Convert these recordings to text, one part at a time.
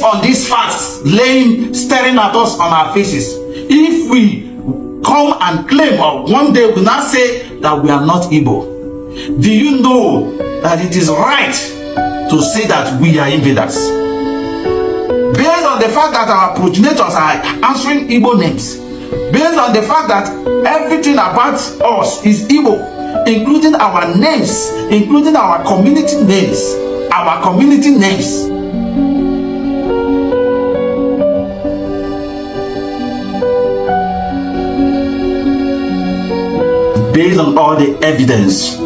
on these facts laying, staring at us on our faces, if we come and claim, or one day we not say that we are not Igbo, do you know that it is right to say that we are invaders? Based on the fact that our progenitors are answering Igbo names, based on the fact that everything about us is Igbo, including our names, including our community names, based on all the evidence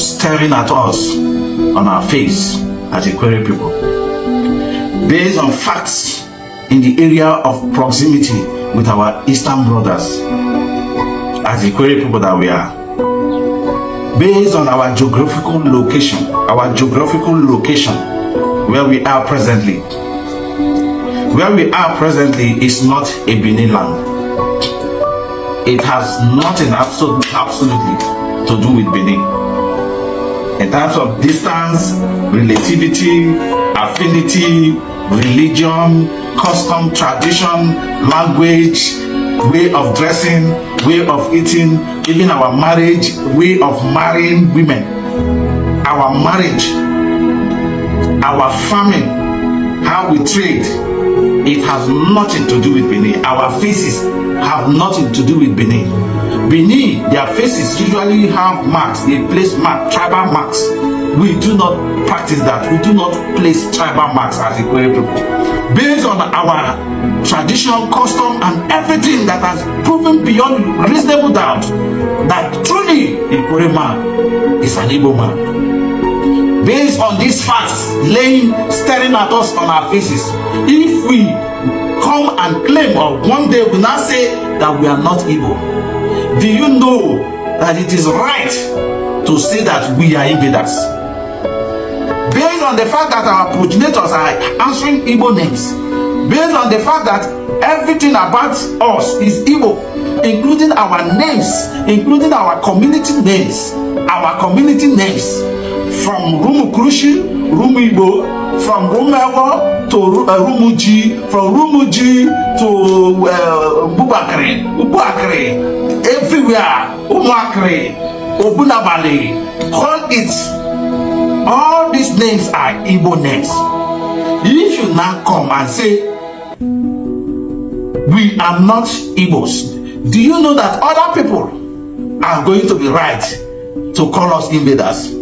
staring at us on our face as Ikwerre people, based on facts in the area of proximity with our Eastern brothers as Ikwerre people that we are, based on our geographical location where we are presently. Where we are presently is not a Benin land. It has nothing absolutely to do with Benin. In terms of distance, relativity, affinity, religion, custom, tradition, language, way of dressing, way of eating, even our marriage, way of marrying women, our marriage, our farming, how we trade, it has nothing to do with Benin. Our faces have nothing to do with Benin. Benin, their faces usually have marks. They place marks, tribal marks. We do not practice that. We do not place tribal marks as Ikwerre people. Based on our tradition, custom, and everything that has proven beyond reasonable doubt that truly Ikwerre man is an Igbo man. Based on these facts laying, staring at us on our faces, if we come and claim, or one day we not say that we are not Igbo, do you know that it is right to say that we are invaders? Based on the fact that our progenitors are answering Igbo names, based on the fact that everything about us is Igbo, including our names, including our community names, from Rumukrushi, Rumigbo, from Rumewo to Rumuji, from Rumuji to Bubakre, everywhere, Umakre, Obunabali, call it. All these names are Igbo names. If you now come and say we are not Igbos, do you know that other people are going to be right to call us invaders?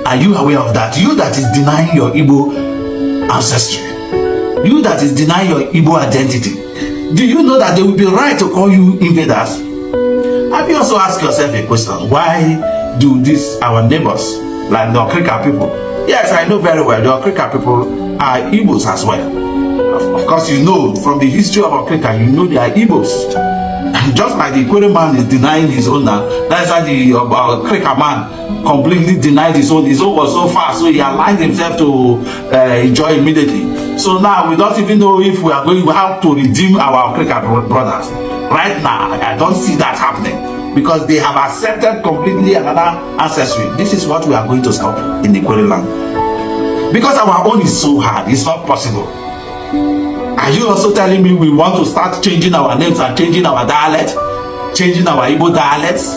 Are you aware of that? You that is denying your Igbo ancestry, you that is denying your Igbo identity, do you know that they will be right to call you invaders? Have you also asked yourself a question? Why do this our neighbors, like the Okrika people? Yes, I know very well the Okrika people are Igbos as well. Of course, you know from the history of Okrika, you know they are Igbos. Just like the Ikwerre man is denying his own now, that's why the Okrika man completely denied his own. His own was so far, so he aligned himself to enjoy immediately. So now we don't even know if we are going to have to redeem our Okrika brothers. Right now, I don't see that happening because they have accepted completely another ancestry. This is what we are going to stop in the Ikwerre land. Because our own is so hard, it's not possible. Are you also telling me we want to start changing our names and changing our dialect, changing our Igbo dialects?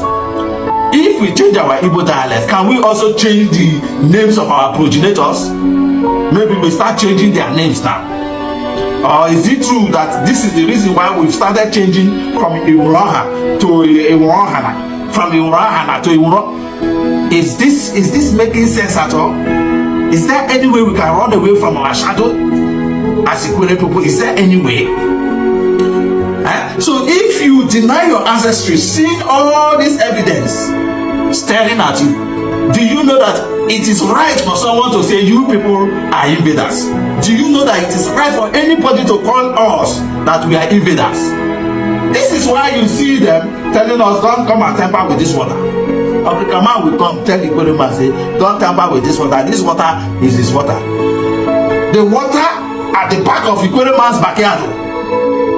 If we change our Igbo dialects, can we also change the names of our progenitors? Maybe we start changing their names now. Or is it true that this is the reason why we've started changing from Iwuroha to Iwurohana, from Iwurohana to Iwuro? Is this making sense at all? Is there any way we can run away from our shadow as Ikwerre people? Is there any way? So if you deny your ancestry, seeing all this evidence staring at you, do you know that it is right for someone to say you people are invaders? Do you know that it is right for anybody to call us that we are invaders? This is why you see them telling us, don't come and tamper with this water. African man will come tell Ikwerre man, say, don't tamper with this water. This water is his water. The water at the back of Ikwerre man's backyard,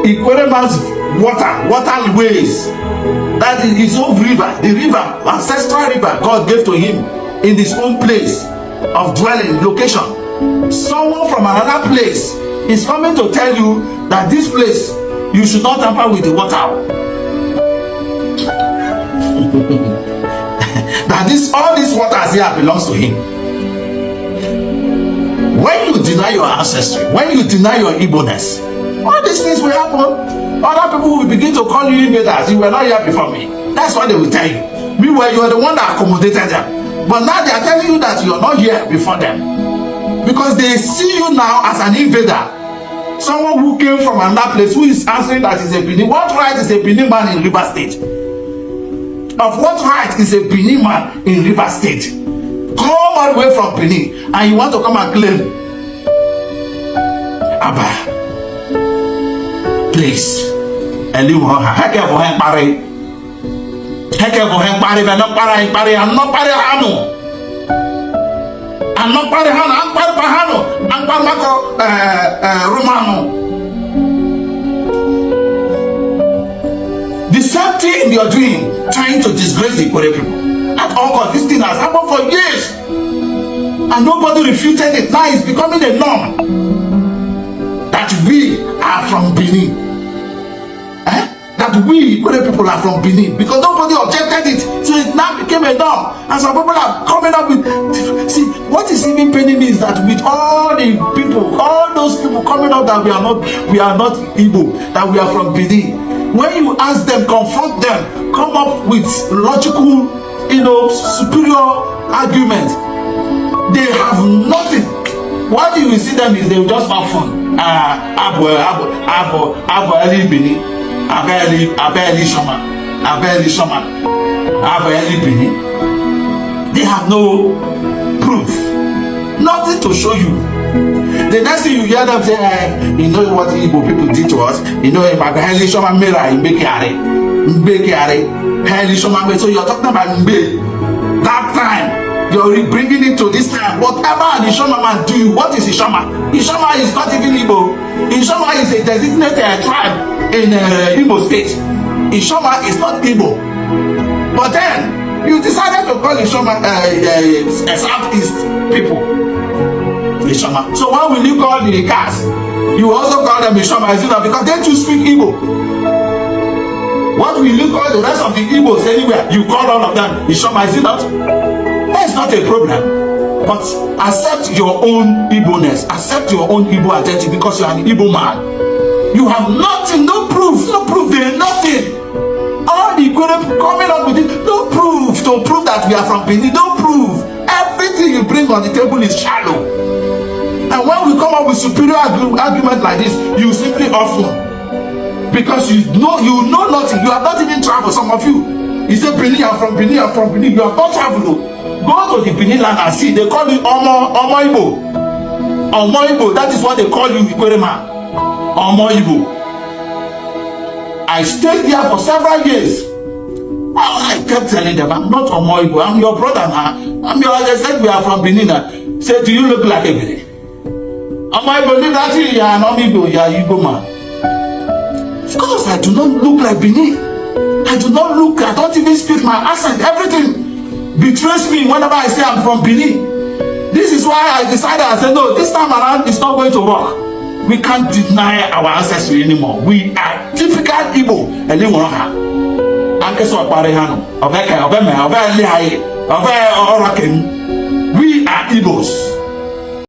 Ikwerre man's waterways, that is his own river, the river, ancestral river God gave to him in his own place of dwelling, location, Someone from another place is coming to tell you that this place, you should not tamper with the water. That all this waters here belongs to him. When you deny your ancestry, when you deny your Igbo-ness, all these things will happen. Other people will begin to call you invaders. You were not here before me. That's what they will tell you. Meanwhile, you are the one that accommodated them. But now they are telling you that you are not here before them. Because they see you now as an invader. Someone who came from another place, who is answering that is a Benin. What right is a Benin man in River State? Of what right is a Benin man in River State? Come all the way from Benin, and you want to come and claim, Abba, please, the same thing you are doing, trying to disgrace the Ikwerre people. At all costs, this thing has happened for years, and nobody refuted it. Now it's becoming a norm that we are from Benin. That we Ikwerre people are from Benin, because nobody objected it, so it now became a norm. And some people are coming up with. See, what is even paining me is that with all the people, all those people coming up that we are not Igbo, that we are from Benin. When you ask them, confront them, come up with logical, superior arguments, they have nothing. What you will see them is they will just have fun. They have no proof, nothing to show you. The next thing you hear them say, you know what Igbo people did to us? So you're talking about Mbe. That time, you're bringing it to this time. Whatever an Ishoma man do, what is Ishoma? Ishoma is not even Igbo. Ishoma is a designated tribe in Igbo state. Ishoma is not Igbo. But then, you decided to call Ishoma Southeast people. Ishoma. So why will you call the cast? You also call them Ishoma, because they too speak Igbo. What will you call the rest of the Igbos anywhere? You call all of them Ishoma, is it not? That's not a problem. But accept your own Igbo-ness. Accept your own Igbo identity, because you are an Igbo man. You have nothing, no proof, there is nothing. All the Ikwerre coming up with it, no proof to prove that we are from Benin, no proof. Everything you bring on the table is shallow. And when we come up with superior argument like this, you simply offer. Because you know nothing. You have not even traveled. Some of you, you say Benin, I'm from Benin, I'm from Benin. You have not traveled. Go to the Benin land and see. They call you Omo Igbo. Omo Igbo. That is what they call you, Ikwerre man. Omo Igbo. I stayed there for several years. I kept telling them, I'm not Omo Igbo. I'm your brother now. I said we are from Benin. Say, do you look like a Benin? Omo Igbo, leave that here. You are an Omo Igbo. You are Igbo man. Of course, I do not look like Benin. I don't even speak my accent. Everything betrays me whenever I say I'm from Benin. This is why I decided, I said, no, this time around, it's not going to work. We can't deny our ancestry anymore. We are typical Igbo. We are Igbos.